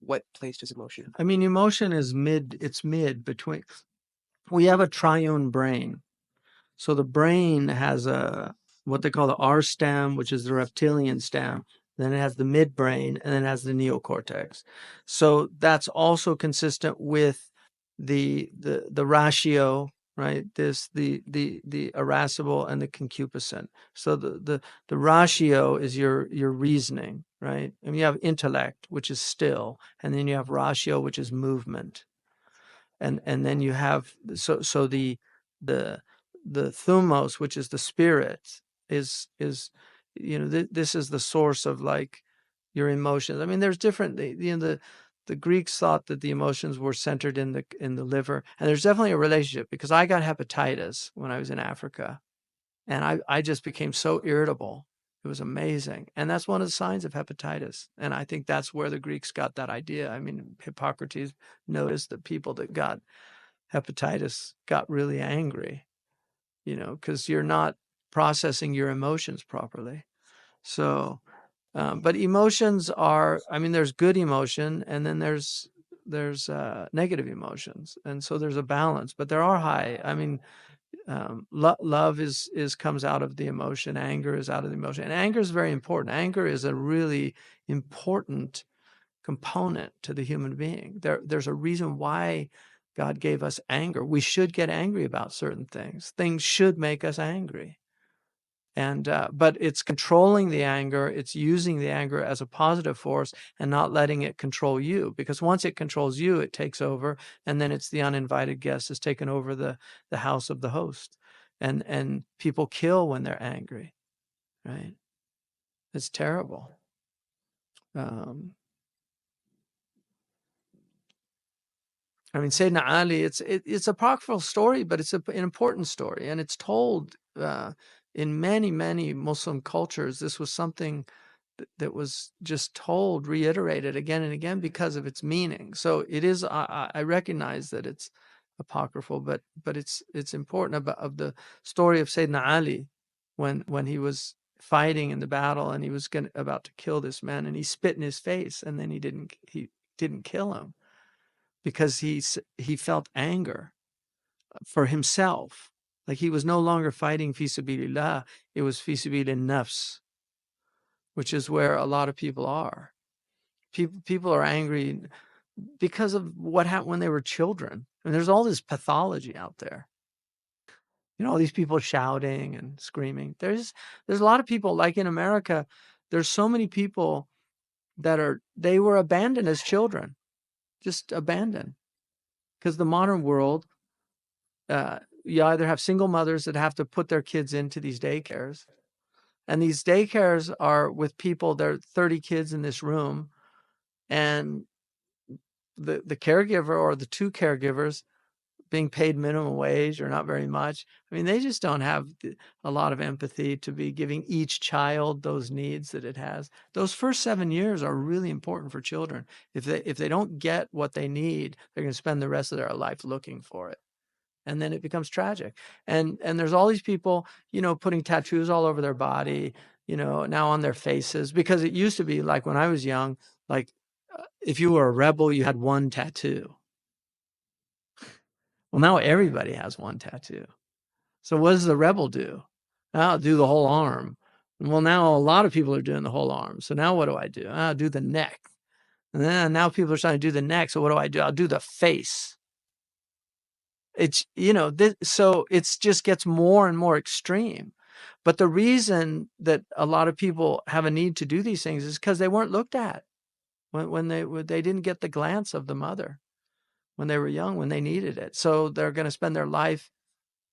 what place does emotion? I mean, emotion is it's mid between, we have a triune brain. So the brain has what they call the R stem, which is the reptilian stem. Then it has the midbrain, and then it has the neocortex. So that's also consistent with the ratio, right? The irascible and the concupiscent. So the ratio is your reasoning, right? And you have intellect, which is still, and then you have ratio, which is movement, and then you have so the the thumos, which is the spirit, is this is the source of like your emotions. I mean, there's different, the Greeks thought that the emotions were centered in the liver, and there's definitely a relationship, because I got hepatitis when I was in Africa, and I just became so irritable. It was amazing. And that's one of the signs of hepatitis. And I think that's where the Greeks got that idea. I mean, Hippocrates noticed that people that got hepatitis got really angry, because you're not processing your emotions properly. So, but emotions are, I mean, there's good emotion, and then there's negative emotions. And so there's a balance, but there are high. I mean, love is comes out of the emotion. Anger is out of the emotion, and anger is very important. Anger is a really important component to the human being. There's a reason why God gave us anger. We should get angry about certain things. Things should make us angry. And but it's controlling the anger. It's using the anger as a positive force and not letting it control you. Because once it controls you, it takes over, and then it's the uninvited guest has taken over the house of the host. And people kill when they're angry, right? It's terrible. Um, I mean, Sayyidina Ali, it's a apocryphal story, but it's an important story, and it's told in many, many Muslim cultures. This was something that was just told, reiterated again and again because of its meaning. So it is. I recognize that it's apocryphal, but it's important of the story of Sayyidina Ali when he was fighting in the battle and he was about to kill this man, and he spit in his face, and then he didn't kill him, because he felt anger for himself. Like he was no longer fighting fi sabilillah, it was fi sabilin nafs, which is where a lot of people are. People are angry because of what happened when they were children. And there's all this pathology out there. All these people shouting and screaming. There's a lot of people, like in America, there's so many people they were abandoned as children, just abandoned. Because the modern world, you either have single mothers that have to put their kids into these daycares, and these daycares are with people, there are 30 kids in this room, and the caregiver or the two caregivers being paid minimum wage or not very much. I mean, they just don't have a lot of empathy to be giving each child those needs that it has. Those first 7 years are really important for children. If they don't get what they need, they're going to spend the rest of their life looking for it. And then it becomes tragic. And there's all these people, putting tattoos all over their body, now on their faces, because it used to be like when I was young, like if you were a rebel, you had one tattoo. Well, now everybody has one tattoo. So what does the rebel do? I'll do the whole arm. Well, now a lot of people are doing the whole arm. So now what do I do? I'll do the neck. And then now people are trying to do the neck. So what do? I'll do the face. It's, so it's just gets more and more extreme. But the reason that a lot of people have a need to do these things is because they weren't looked at when they didn't get the glance of the mother when they were young, when they needed it. So they're going to spend their life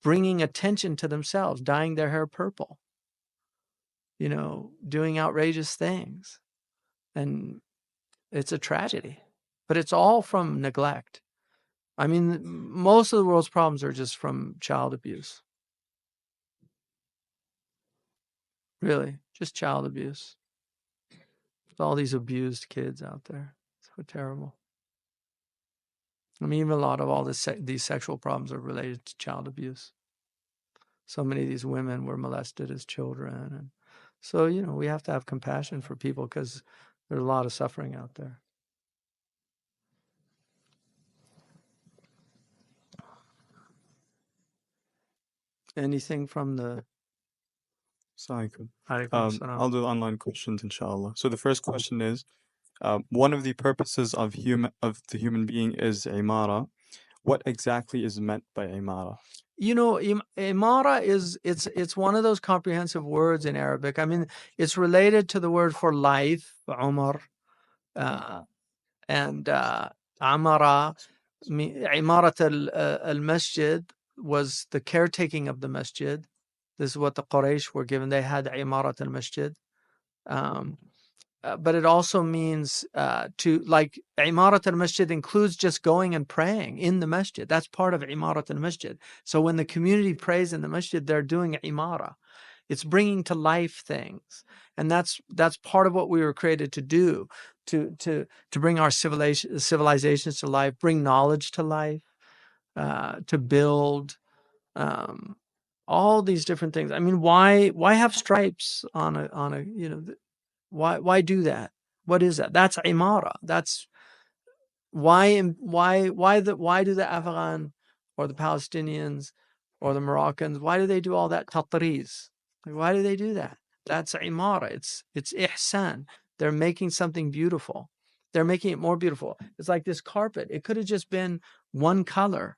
bringing attention to themselves, dyeing their hair purple, doing outrageous things. And it's a tragedy, but it's all from neglect. I mean, most of the world's problems are just from child abuse. Really, just child abuse. There's all these abused kids out there. So terrible. I mean, even a lot of all these sexual problems are related to child abuse. So many of these women were molested as children. And so, we have to have compassion for people because there's a lot of suffering out there. Anything from the Assalamualaikum. Alaikum Assalam. I'll do online questions, inshallah. So the first question is, one of the purposes of the human being is imara. What exactly is meant by imara? You know, imara is it's one of those comprehensive words in Arabic. I mean, it's related to the word for life, Umar, uh, and amara. Imarat al masjid was the caretaking of the masjid. This is what the Quraysh were given. They had imarat al masjid. But it also means to, like, imarat al-masjid includes just going and praying in the masjid. That's part of imarat al-masjid. So when the community prays in the masjid, they're doing imara. It's bringing to life things, and that's part of what we were created to do, to bring our civilizations to life, bring knowledge to life, to build all these different things. I mean, why have stripes on a why do that? What is that? That's imara. That's why do the Afghan or the Palestinians or the Moroccans, why do they do all that tatriz? Like, why do they do that? That's imara. It's ihsan. They're making something beautiful. They're making it more beautiful. It's like this carpet. It could have just been one color,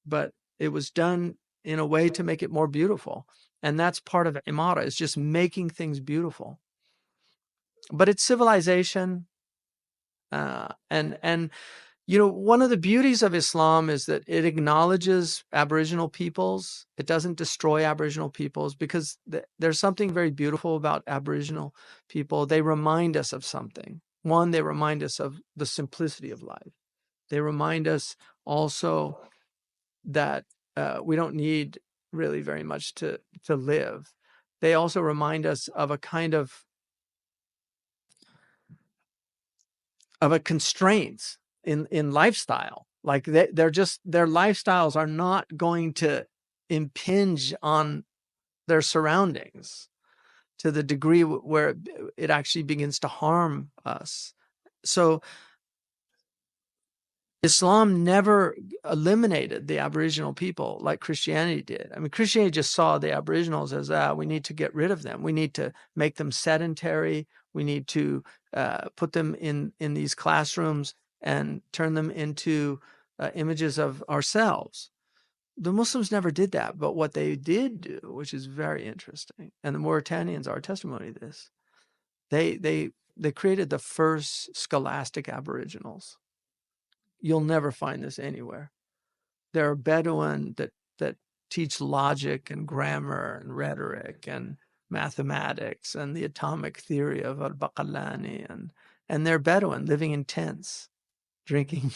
but it was done in a way to make it more beautiful. And that's part of imara. It's just making things beautiful. But it's civilization, and one of the beauties of Islam is that it acknowledges Aboriginal peoples. It doesn't destroy Aboriginal peoples, because there's something very beautiful about Aboriginal people. They remind us of something. One, they remind us of the simplicity of life. They remind us also that we don't need really very much to live. They also remind us of a kind of a constraints in lifestyle. Like they're just, their lifestyles are not going to impinge on their surroundings to the degree where it actually begins to harm us. So Islam never eliminated the Aboriginal people like Christianity did. I mean, Christianity just saw the Aboriginals as, we need to get rid of them. We need to make them sedentary. We need to put them in these classrooms and turn them into images of ourselves. The Muslims never did that, but what they did do, which is very interesting, and the Mauritanians are testimony to this, they created the first scholastic Aboriginals. You'll never find this anywhere. There are Bedouin that teach logic and grammar and rhetoric and mathematics and the atomic theory of al-Baqallani, and they're Bedouin living in tents, drinking,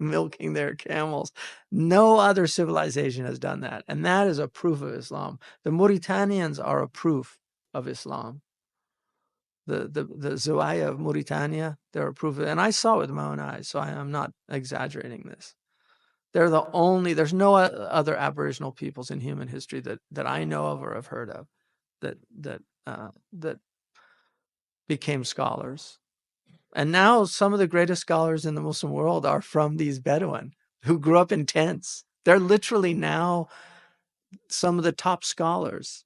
milking their camels. No other civilization has done that, and that is a proof of Islam. The Mauritanians are a proof of Islam. The Zawaya of Mauritania, they're a proof of it. And I saw it with my own eyes, so I am not exaggerating this. They're the only, there's no other Aboriginal peoples in human history that I know of or have heard of that became scholars. And now some of the greatest scholars in the Muslim world are from these Bedouin who grew up in tents. They're literally now some of the top scholars.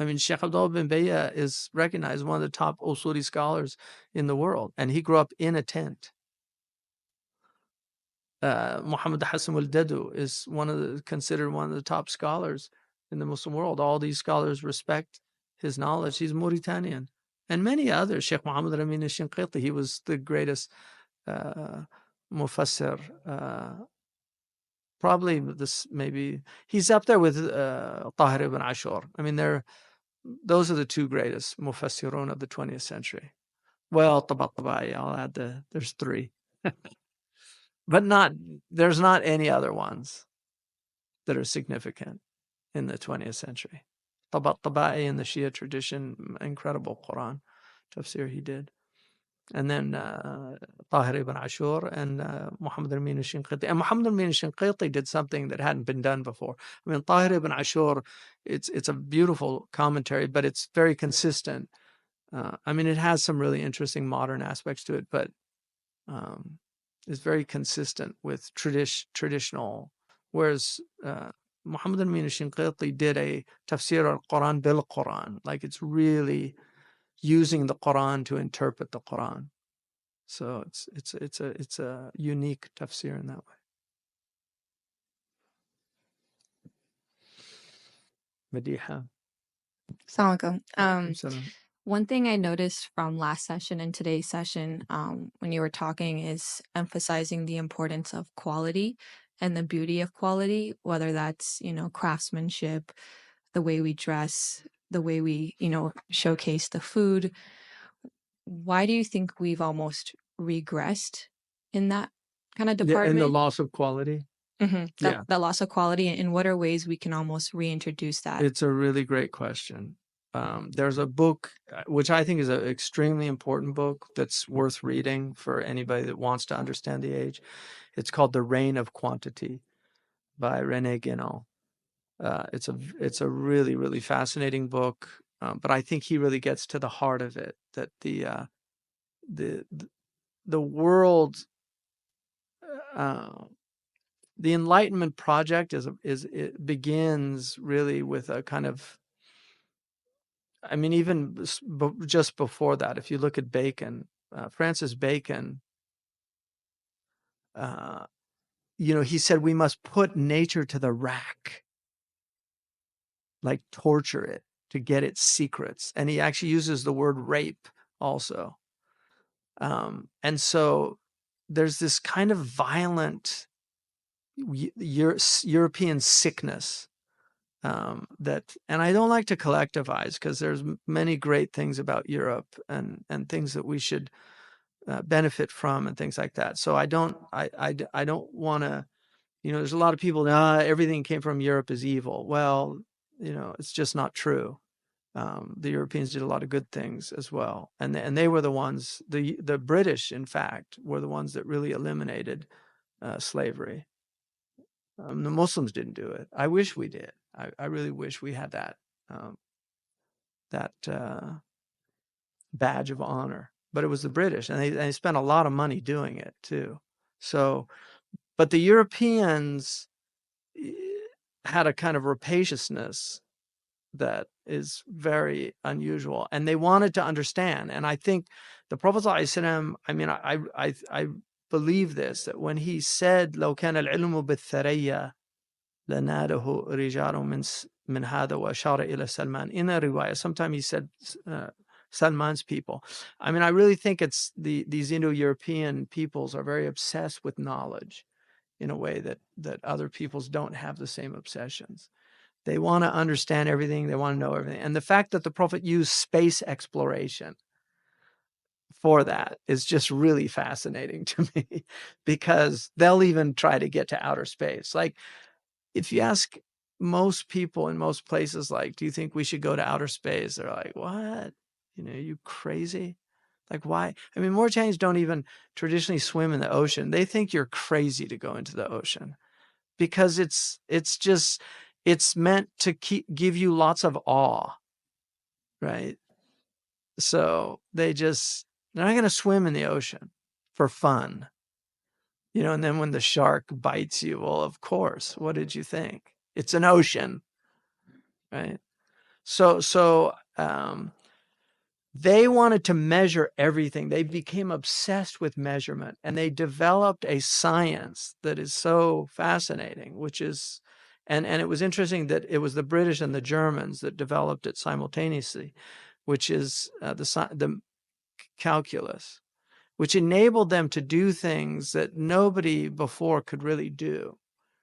I mean, Sheikh Abdullah bin Bayya is recognized one of the top Usuli scholars in the world, and he grew up in a tent. Muhammad Hassan al-Dedu is considered one of the top scholars in the Muslim world. All these scholars respect his knowledge. He's Mauritanian. And many others. Sheikh Muhammad Amin al-Shinqiti, he was the greatest mufassir. Probably maybe he's up there with Tahir ibn Ashur. I mean, those are the two greatest mufassirun of the 20th century. Well, Tabatabai, I'll add there's three. But there's not any other ones that are significant in the 20th century. Tabatabai in the Shia tradition, incredible Quran tafsir he did. And then Tahir ibn Ashur and Muhammad al-Amin al-Shinqiti. And Muhammad al-Amin al-Shinqiti did something that hadn't been done before. I mean, Tahir ibn Ashur, it's a beautiful commentary, but it's very consistent. I mean, it has some really interesting modern aspects to it, but is very consistent with traditional, whereas Muhammad al-Amin al-Shinqiti did a tafsir al-Quran bil-Quran. Like it's really using the Quran to interpret the Quran. So it's a unique tafsir in that way. Madiha. Assalamu alaikum. Salam. One thing I noticed from last session and today's session, when you were talking, is emphasizing the importance of quality and the beauty of quality, whether that's, craftsmanship, the way we dress, the way we, showcase the food. Why do you think we've almost regressed in that kind of Yeah, and the department? loss of quality. Yeah. That loss of quality, and in what are ways we can almost reintroduce that? It's a really great question. There's a book, which I think is an extremely important book that's worth reading for anybody that wants to understand the age. It's called The Reign of Quantity by René Guénon. It's a really, really fascinating book, but I think he really gets to the heart of it, that the world, the Enlightenment project it begins really with a kind of, I mean, even just before that, if you look at Bacon, Francis Bacon, he said we must put nature to the rack, like torture it to get its secrets. And he actually uses the word rape also. And so there's this kind of violent European sickness that, and I don't like to collectivize because there's many great things about Europe and things that we should benefit from and things like that. So I don't want to, there's a lot of people, everything came from Europe is evil. Well, it's just not true. The Europeans did a lot of good things as well. And they were the ones, the British, in fact, were the ones that really eliminated slavery. The Muslims didn't do it. I wish we did. I really wish we had that badge of honor. But it was the British, and they spent a lot of money doing it too. So, but the Europeans had a kind of rapaciousness that is very unusual, and they wanted to understand. And I think the Prophet ﷺ, I mean, I believe this, that when he said, "Lo kana al-ilmu bit-tharaya, lanadahu rijalun min hada wa ashara ila Salman." In a riwayah, sometimes he said Salman's people. I mean, I really think it's these Indo-European peoples are very obsessed with knowledge in a way that other peoples don't have the same obsessions. They want to understand everything. They want to know everything. And the fact that the Prophet used space exploration for that is just really fascinating to me, because they'll even try to get to outer space. Like, if you ask most people in most places, like, do you think we should go to outer space? They're like, what? You crazy? Like, why? I mean, Mauritanians don't even traditionally swim in the ocean. They think you're crazy to go into the ocean, because it's meant to give you lots of awe, right? So they're not going to swim in the ocean for fun, and then when the shark bites you, well, of course, what did you think? It's an ocean, right? So they wanted to measure everything. They became obsessed with measurement, and they developed a science that is so fascinating, which is, and it was interesting that it was the British and the Germans that developed it simultaneously, which is the calculus, which enabled them to do things that nobody before could really do.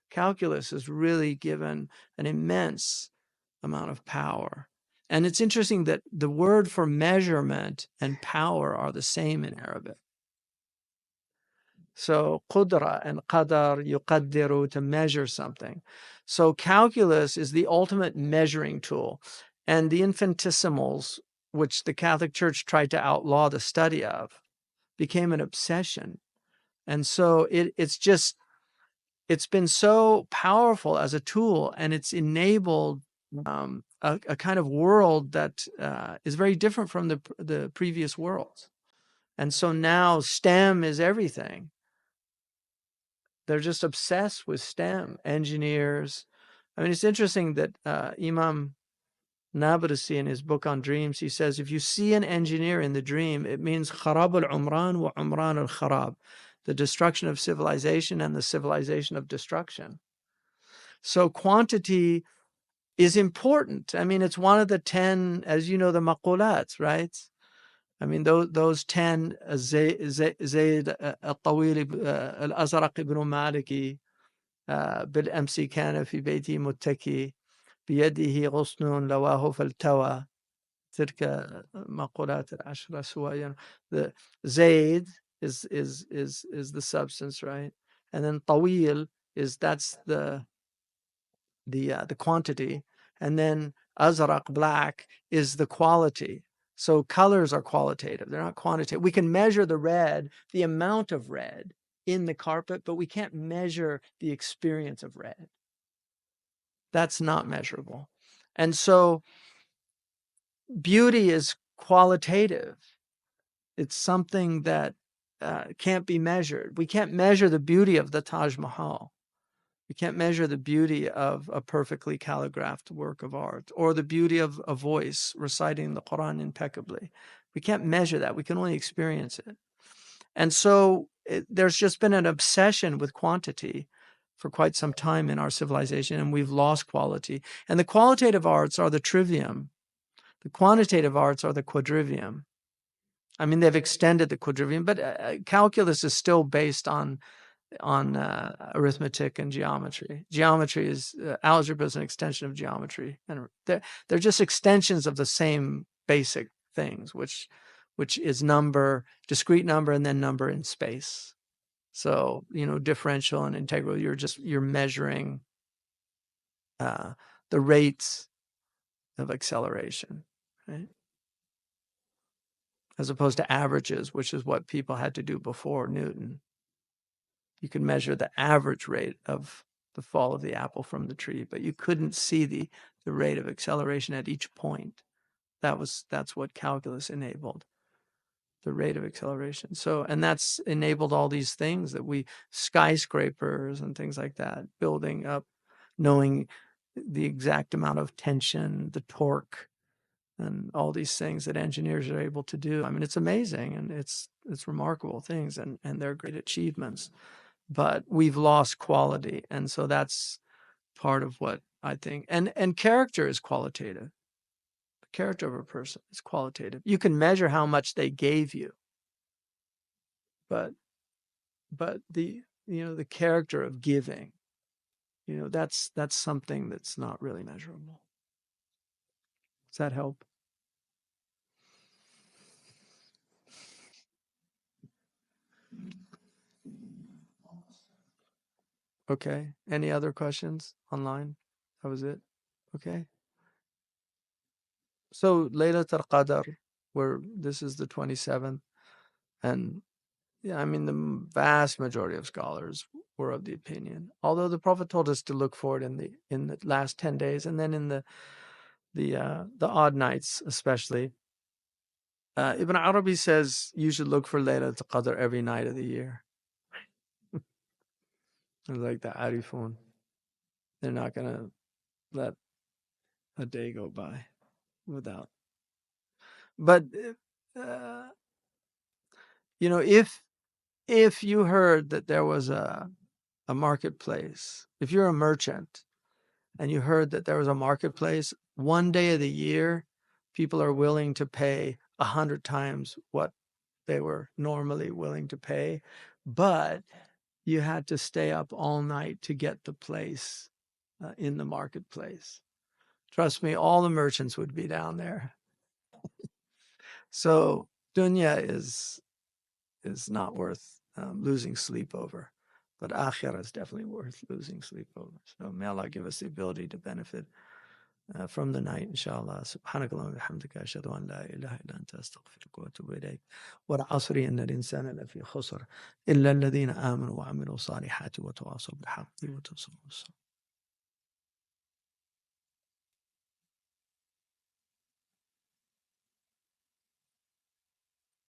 Calculus has really given an immense amount of power. And it's interesting that the word for measurement and power are the same in Arabic. So qudra and qadar, yuqaddiru, to measure something. So calculus is the ultimate measuring tool. And the infinitesimals, which the Catholic Church tried to outlaw the study of, became an obsession. And so it's been so powerful as a tool, and it's enabled a kind of world that is very different from the previous worlds. And so now STEM is everything. They're just obsessed with STEM, engineers, I mean, it's interesting that Imam Nabrisi, in his book on dreams, he says, if you see an engineer in the dream, it means kharab al-umran wa umran al-kharab, the destruction of civilization and the civilization of destruction. So quantity is important. I mean, it's one of the 10, as you know, the maqulats, right? I mean, those 10, Zayd al-Tawil al-Azraq ibn Maliki, بالأمس كان في بيتي متكي بيده غصن لواه فالتوى تلك مقولات العشرة سوايا. The Zayd is the substance, right? And then Tawil that's the quantity, and then Azraq, black, is the quality. So colors are qualitative; they're not quantitative. We can measure the red, the amount of red in the carpet, but we can't measure the experience of red. That's not measurable. And so beauty is qualitative. It's something that can't be measured. We can't measure the beauty of the Taj Mahal. We can't measure the beauty of a perfectly calligraphed work of art or the beauty of a voice reciting the Quran impeccably. We can't measure that. We can only experience it. And so there's just been an obsession with quantity for quite some time in our civilization, and we've lost quality. And the qualitative arts are the trivium. The quantitative arts are the quadrivium. I mean, they've extended the quadrivium, but calculus is still based on arithmetic and geometry. Geometry is algebra is an extension of geometry, and they're just extensions of the same basic things, which is number, discrete number, and then number in space. So differential and integral, you're measuring the rates of acceleration, right? As opposed to averages, which is what people had to do before Newton. You could measure the average rate of the fall of the apple from the tree, but you couldn't see the rate of acceleration at each point. That's what calculus enabled, the rate of acceleration. So, and that's enabled all these things that skyscrapers and things like that, building up, knowing the exact amount of tension, the torque, and all these things that engineers are able to do. I mean, it's amazing, and it's remarkable things, and they're great achievements. But we've lost quality, and so that's part of what I think. And character is qualitative. The character of a person is qualitative. You can measure how much they gave you, but the the character of giving, that's something that's not really measurable. Does that help? Okay. Any other questions online? That was it? Okay. So Laylat al-Qadr, this is the 27th, and yeah, I mean, the vast majority of scholars were of the opinion, although the Prophet told us to look for it in the last 10 days, and then in the odd nights, especially. Ibn Arabi says you should look for Laylat al-Qadr every night of the year. Like the Arifun. They're not going to let a day go by without. But, if you heard that there was a marketplace, if you're a merchant and you heard that there was a marketplace, one day of the year, people are willing to pay 100 times what they were normally willing to pay, but you had to stay up all night to get the place in the marketplace. Trust me, all the merchants would be down there. So dunya is not worth losing sleep over, but akhirah is definitely worth losing sleep over. So may Allah give us the ability to benefit from the night, inshallah. سبحانك اللهم وبحمدك أشهد أن لا إله إلا أنت أستغفرك وأتوب إليك. والعصر إن الإنسان لفي خسر إلا الذين آمنوا وعملوا الصالحات وتواصوا بالحق وتواصوا بالصبر.